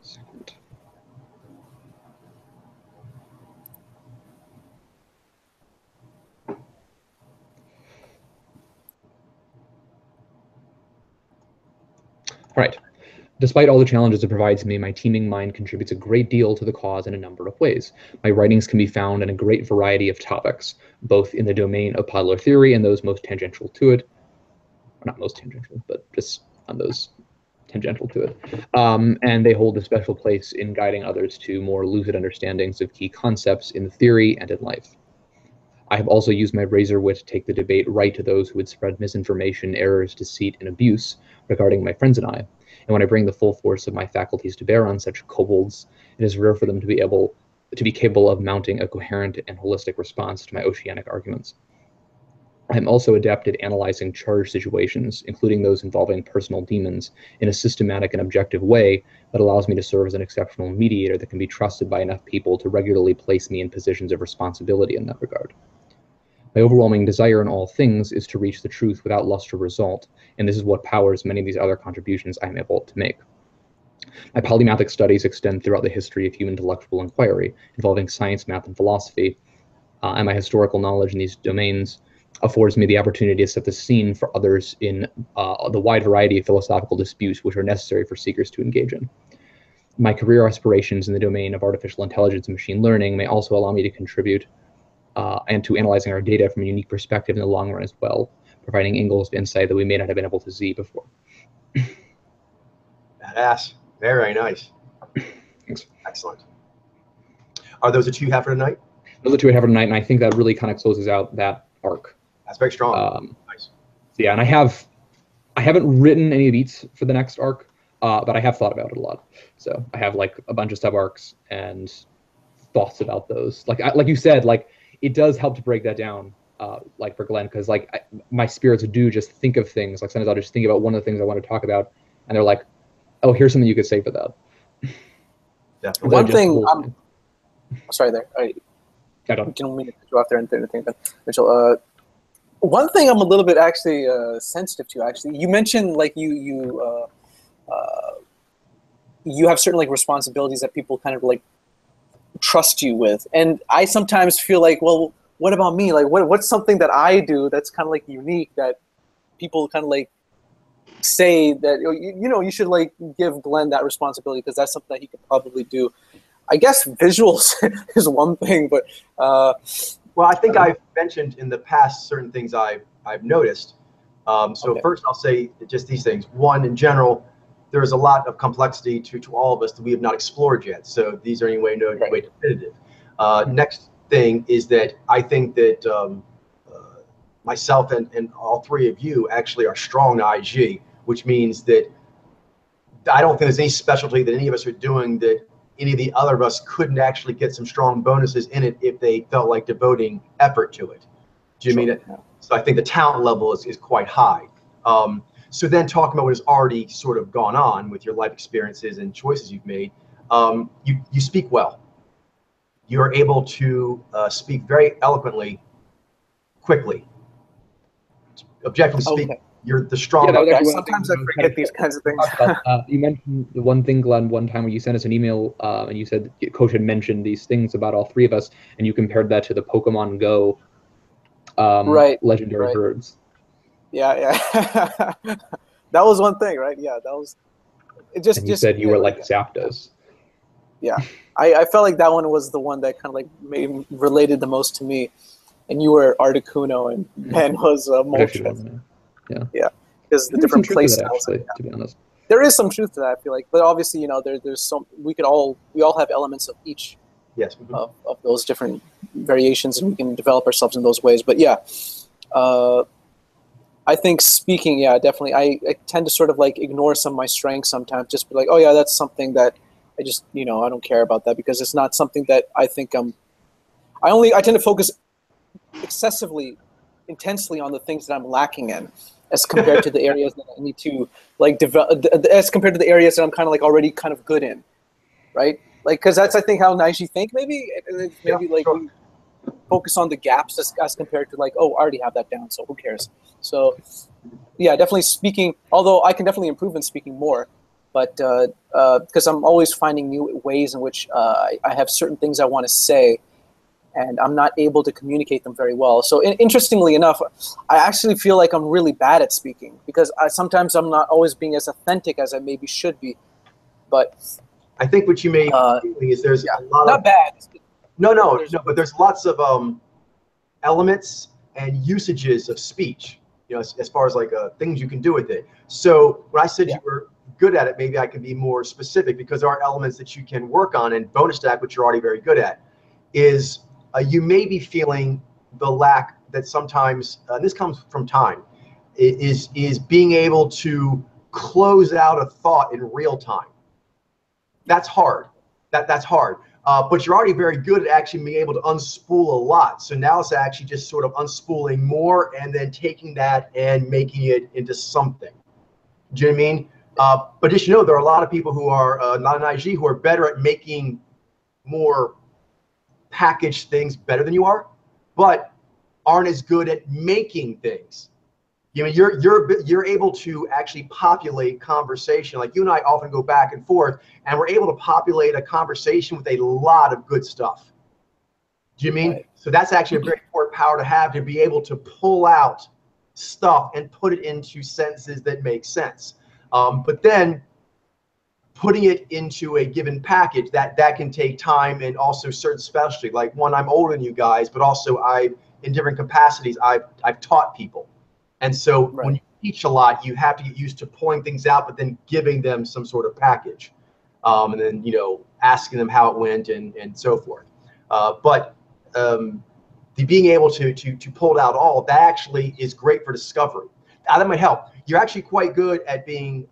Second. All right. Despite all the challenges it provides me, my teeming mind contributes a great deal to the cause in a number of ways. My writings can be found in a great variety of topics, both in the domain of popular theory and those most tangential to it. Or not most tangential, but just on those tangential to it. And they hold a special place in guiding others to more lucid understandings of key concepts in theory and in life. I have also used my razor wit to take the debate right to those who would spread misinformation, errors, deceit, and abuse regarding my friends and I. And when I bring the full force of my faculties to bear on such kobolds, it is rare for them to be capable of mounting a coherent and holistic response to my oceanic arguments. I'm also adept at analyzing charged situations, including those involving personal demons, in a systematic and objective way that allows me to serve as an exceptional mediator that can be trusted by enough people to regularly place me in positions of responsibility in that regard. My overwhelming desire in all things is to reach the truth without lust or result, and this is what powers many of these other contributions I am able to make. My polymathic studies extend throughout the history of human intellectual inquiry, involving science, math, and philosophy, and my historical knowledge in these domains affords me the opportunity to set the scene for others in the wide variety of philosophical disputes which are necessary for seekers to engage in. My career aspirations in the domain of artificial intelligence and machine learning may also allow me to contribute and to analyzing our data from a unique perspective in the long run as well, providing angles of insight that we may not have been able to see before. Badass. Very nice. Thanks. Excellent. Are those the two you have for tonight? Those are the two I have for tonight, and I think that really kind of closes out that arc. That's very strong. Nice. So yeah, and I haven't written any beats for the next arc, but I have thought about it a lot. So I have like a bunch of sub arcs and thoughts about those. Like you said, like it does help to break that down, like for Glenn, because like my spirits do just think of things. Like sometimes I'll just think about one of the things I want to talk about, and they're like, "Oh, here's something you could say for that." Definitely. One thing, sorry there. I don't. Didn't mean to cut you off there and think, but Mitchell, One thing I'm a little bit actually sensitive to. Actually, you mentioned like you have certain like responsibilities that people kind of like trust you with, and I sometimes feel like, well, what about me? Like, what's something that I do that's kind of like unique that people kind of like say that you should like give Glenn that responsibility because that's something that he could probably do. I guess visuals is one thing, but well, I think I've mentioned in the past certain things I've noticed. So first, I'll say just these things. One, in general, there's a lot of complexity to all of us that we have not explored yet. So these are anyway no way definitive. Next thing is that I think that myself and all three of you actually are strong IG, which means that I don't think there's any specialty that any of us are doing that any of the other of us couldn't actually get some strong bonuses in it if they felt like devoting effort to it. Do you mean it? So I think the talent level is quite high. So then talking about what has already sort of gone on with your life experiences and choices you've made, you speak well. You're able to speak very eloquently, quickly. Objectively speaking, you're the strong. Sometimes I forget these kinds of things. You mentioned the one thing, Glenn, one time where you sent us an email and you said Coach had mentioned these things about all three of us, and you compared that to the Pokemon Go legendary birds. Yeah. That was one thing, right? Yeah, that was. It just. And you said you were like Zapdos. Yeah, I felt like that one was the one that kind of like related the most to me. And you were Articuno, and Ben was Moltres. Yeah, because the different play styles. Actually, to be honest, there is some truth to that. I feel like, but obviously, there's some. We all have elements of each. Yes. Of those different variations, and we can develop ourselves in those ways. But yeah, I think speaking, definitely. I tend to sort of like ignore some of my strengths sometimes. Just be like, oh yeah, that's something that I just I don't care about that because it's not something that I think I tend to focus excessively intensely on the things that I'm lacking in as compared to the areas that I need to like develop, as compared to the areas that I'm kind of like already kind of good in, right? Like, because that's I think how Naiji think maybe we focus on the gaps as compared to like, oh, I already have that down, so who cares? So yeah, definitely speaking, although I can definitely improve in speaking more, but because I'm always finding new ways in which I have certain things I want to say and I'm not able to communicate them very well. So interestingly enough, I actually feel like I'm really bad at speaking because sometimes I'm not always being as authentic as I maybe should be. But I think what you may be feeling is there's a lot not of bad. No, but there's lots of elements and usages of speech, as far as like things you can do with it. So when I said you were good at it, maybe I can be more specific because there are elements that you can work on and bonus stack, which you're already very good at, is you may be feeling the lack that sometimes, this comes from time, is being able to close out a thought in real time. That's hard. That's hard. But you're already very good at actually being able to unspool a lot. So now it's actually just sort of unspooling more and then taking that and making it into something. Do you know what I mean? But just there are a lot of people who are not an IG who are better at making more packaged things better than you are, but aren't as good at making things. You're able to actually populate conversation. Like you and I often go back and forth, and we're able to populate a conversation with a lot of good stuff. Do you mean? Right. So that's actually a very important power to have, to be able to pull out stuff and put it into sentences that make sense. But then putting it into a given package, that can take time and also certain specialty. Like one, I'm older than you guys, but also in different capacities, I've taught people. And so when you teach a lot, you have to get used to pulling things out, but then giving them some sort of package. And then, asking them how it went and so forth. But the being able to pull it out all, that actually is great for discovery. Now, that might help. You're actually quite good at being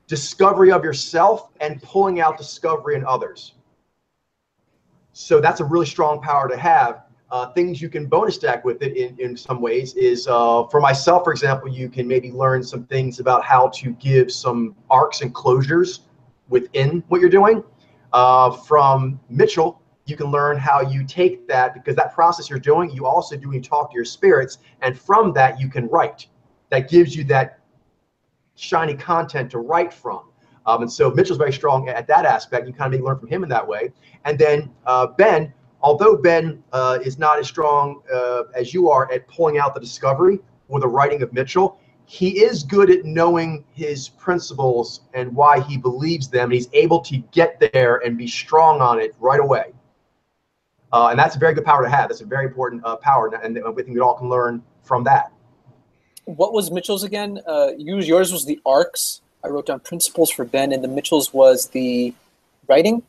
discovery of yourself and pulling out discovery in others. So that's a really strong power to have. Things you can bonus stack with it in some ways is, for myself, for example, you can maybe learn some things about how to give some arcs and closures within what you're doing. From Mitchell, you can learn how you take that, because that process you're doing, you also do, you talk to your spirits, and from that you can write. That gives you that shiny content to write from. And so Mitchell's very strong at that aspect. You kind of learn from him in that way. And then Ben, although Ben is not as strong as you are at pulling out the discovery or the writing of Mitchell, he is good at knowing his principles and why he believes them. And he's able to get there and be strong on it right away. And that's a very good power to have. That's a very important power. And I think we all can learn from that. What was Mitchell's again? Yours was the arcs. I wrote down principles for Ben, and the Mitchell's was the writing?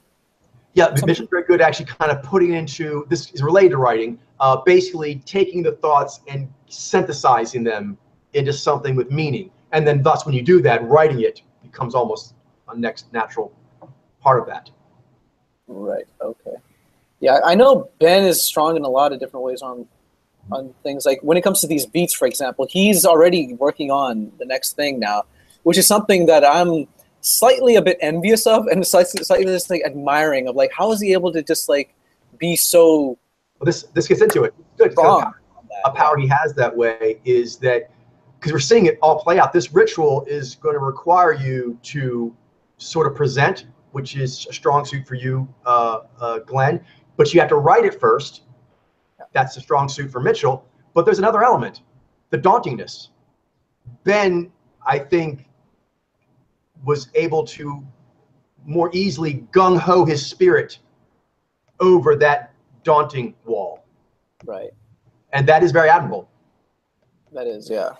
Yeah, Mitchell's very good at actually kind of putting into, this is related to writing, basically taking the thoughts and synthesizing them into something with meaning. And then thus when you do that, writing it becomes almost a next natural part of that. Right, okay. Yeah, I know Ben is strong in a lot of different ways on things. Like when it comes to these beats, for example, he's already working on the next thing now, which is something that I'm slightly a bit envious of and slightly just like admiring of, like, how is he able to just like be so well, this gets into it. Good. Strong A power he has that way is that, because we're seeing it all play out, this ritual is going to require you to sort of present, which is a strong suit for you, Glenn, but you have to write it first. That's a strong suit for Mitchell. But there's another element, the dauntingness. Ben, I think, was able to more easily gung-ho his spirit over that daunting wall. right. And that is very admirable. That is, yeah.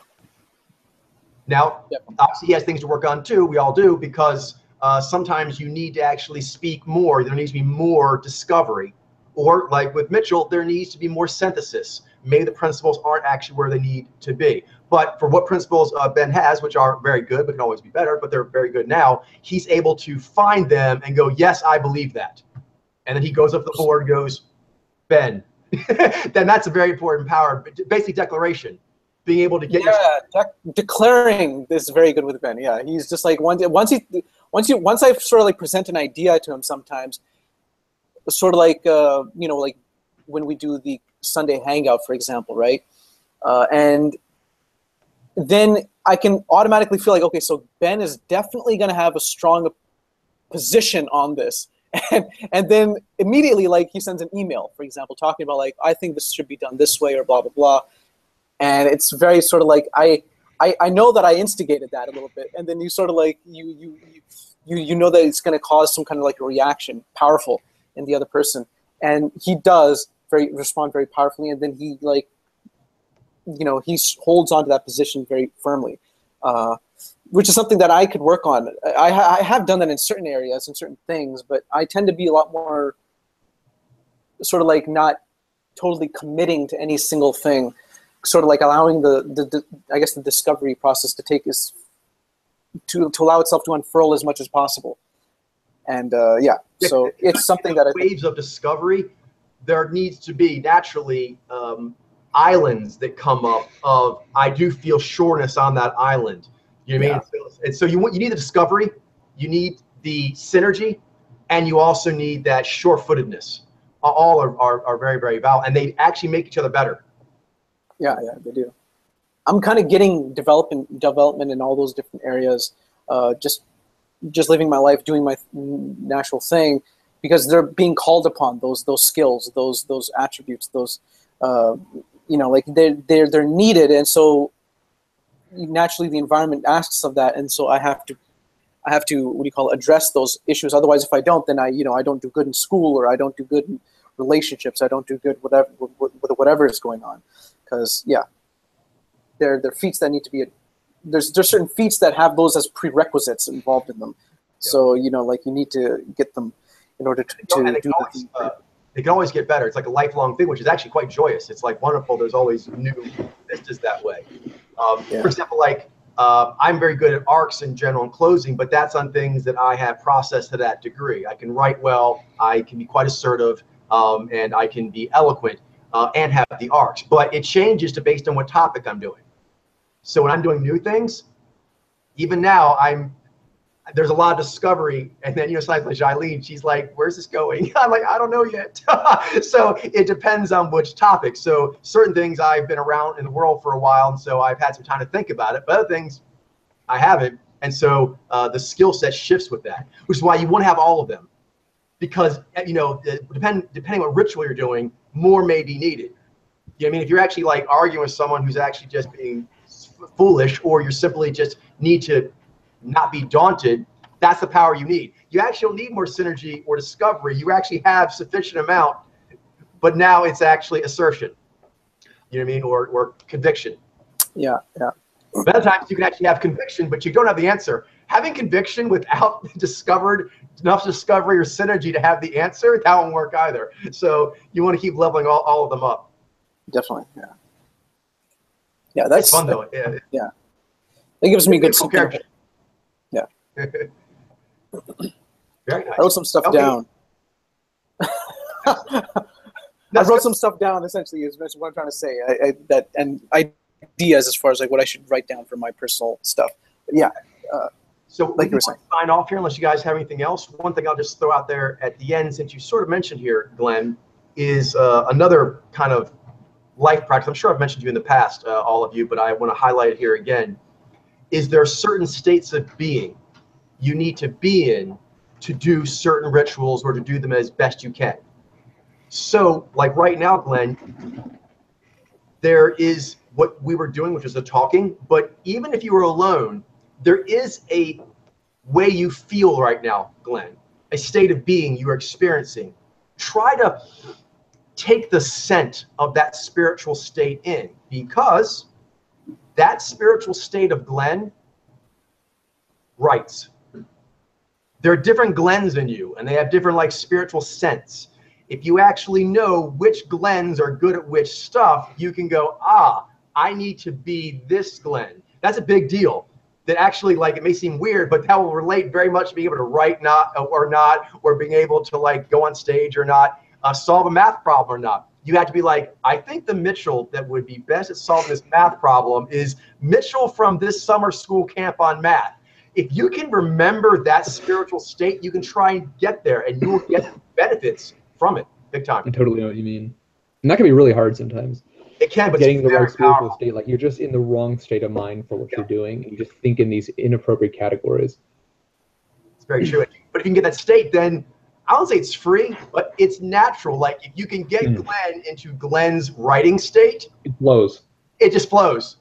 Now, Yep. obviously he has things to work on too, we all do, because sometimes you need to actually speak more. There needs to be more discovery. Or like with Mitchell, there needs to be more synthesis. Maybe the principles aren't actually where they need to be. But for what principles Ben has, which are very good, but can always be better, but they're very good now, he's able to find them and go, yes, I believe that. And then he goes up the board and goes, Ben. Then that's a very important power, basic declaration. Being able to get declaring is very good with Ben. Yeah, he's just like once I sort of like present an idea to him sometimes, sort of like you know, like when we do the Sunday hangout, for example, right? And then I can automatically feel like, okay, so Ben is definitely going to have a strong position on this. And then immediately, like, he sends an email, for example, talking about, like, I think this should be done this way or blah, blah, blah. And it's very sort of like, I know that I instigated that a little bit. And then you sort of like, you know that it's going to cause some kind of like a reaction, powerful, in the other person. And he does respond very powerfully. And then he, like, you know, he holds on to that position very firmly, which is something that I could work on. I have done that in certain areas and certain things, but I tend to be a lot more sort of like not totally committing to any single thing, sort of like allowing the I guess the discovery process to take to allow itself to unfurl as much as possible. And yeah, so it's something that waves of discovery, there needs to be naturally islands that come up of, I do feel sureness on that island. You know what I mean? And so you need the discovery, you need the synergy, and you also need that sure-footedness. All are very, very valuable, and they actually make each other better. Yeah, they do. I'm kind of getting development in all those different areas, just living my life, doing my natural thing, because they're being called upon, those skills, those attributes, those you know, like they're needed, and so naturally the environment asks of that, and so I have to what do you call it, address those issues. Otherwise, if I don't, then I don't do good in school, or I don't do good in relationships, I don't do good with whatever is going on, because there are feats that need to be there's certain feats that have those as prerequisites involved in them. So like you need to get them in order to do the it can always get better. It's like a lifelong thing, which is actually quite joyous. It's like wonderful. There's always new vistas that way. For example, like I'm very good at arcs in general and closing, but that's on things that I have processed to that degree. I can write well, I can be quite assertive, and I can be eloquent and have the arcs. But it changes based on what topic I'm doing. So when I'm doing new things, even now there's a lot of discovery, and then somebody like Jailene, she's like, "Where's this going?" I'm like, "I don't know yet." So it depends on which topic. So certain things I've been around in the world for a while, and so I've had some time to think about it. But other things I haven't, and so the skill set shifts with that, which is why you want to have all of them, because depending what ritual you're doing, more may be needed. You know what I mean? If you're actually like arguing with someone who's actually just being foolish, or you simply just need to not be daunted, that's the power you need. You actually don't need more synergy or discovery. You actually have sufficient amount, but now it's actually assertion. You know what I mean? Or conviction. Yeah. Other times you can actually have conviction, but you don't have the answer. Having conviction without enough discovery or synergy to have the answer, that won't work either. So you want to keep leveling all of them up. Definitely, yeah. Yeah, that's it's fun though. Yeah. It gives me good support. Yeah. Very nice. I wrote some stuff down. I wrote some stuff down, essentially, is what I'm trying to say. And ideas as far as like what I should write down for my personal stuff. But yeah. So like you were saying, sign off here unless you guys have anything else. One thing I'll just throw out there at the end, since you sort of mentioned here, Glenn, is another kind of life practice. I'm sure I've mentioned to you in the past, all of you, but I want to highlight it here again. Is there are certain states of being you need to be in to do certain rituals or to do them as best you can. So like right now, Glenn, there is what we were doing, which is the talking, but even if you were alone, there is a way you feel right now, Glenn, a state of being you are experiencing. Try to take the scent of that spiritual state in, because that spiritual state of Glenn writes. There are different Glens in you, and they have different like spiritual scents. If you actually know which Glens are good at which stuff, you can go, I need to be this Glen. That's a big deal. That actually, like, it may seem weird, but that will relate very much to being able to write or being able to like go on stage or not, solve a math problem or not. You have to be like, I think the Mitchell that would be best at solving this math problem is Mitchell from this summer school camp on math. If you can remember that spiritual state, you can try and get there, and you will get benefits from it big time. I totally know what you mean. And that can be really hard sometimes. It can, but getting the right spiritual powerful state, like you're just in the wrong state of mind for what you're doing, and you just think in these inappropriate categories. It's very true. But if you can get that state, then I don't say it's free, but it's natural. Like if you can get Glenn into Glenn's writing state, it flows. It just flows.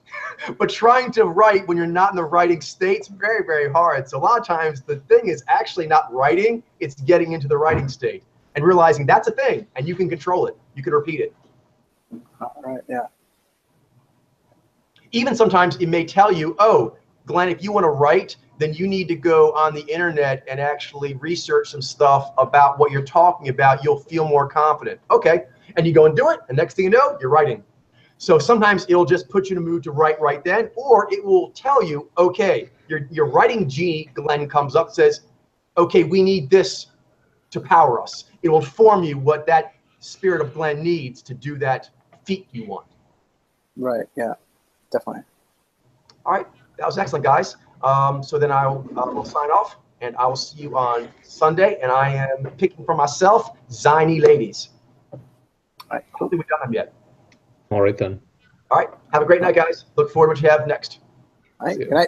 But trying to write when you're not in the writing state is very, very hard. So a lot of times the thing is actually not writing, it's getting into the writing state and realizing that's a thing and you can control it. You can repeat it. All right, yeah. Even sometimes it may tell you, oh, Glenn, if you want to write, then you need to go on the internet and actually research some stuff about what you're talking about. You'll feel more confident. Okay. And you go and do it. And next thing you know, you're writing. So sometimes it'll just put you in a mood to write right then, or it will tell you, okay, your writing genie, Glenn, comes up and says, okay, we need this to power us. It will inform you what that spirit of Glenn needs to do that feat you want. Right, yeah, definitely. All right, that was excellent, guys. So then we'll sign off, and I will see you on Sunday, and I am picking for myself Ziny Ladies. All right, I don't think we've done them yet. All right, then. All right. Have a great night, guys. Look forward to what you have next. All right. Good night.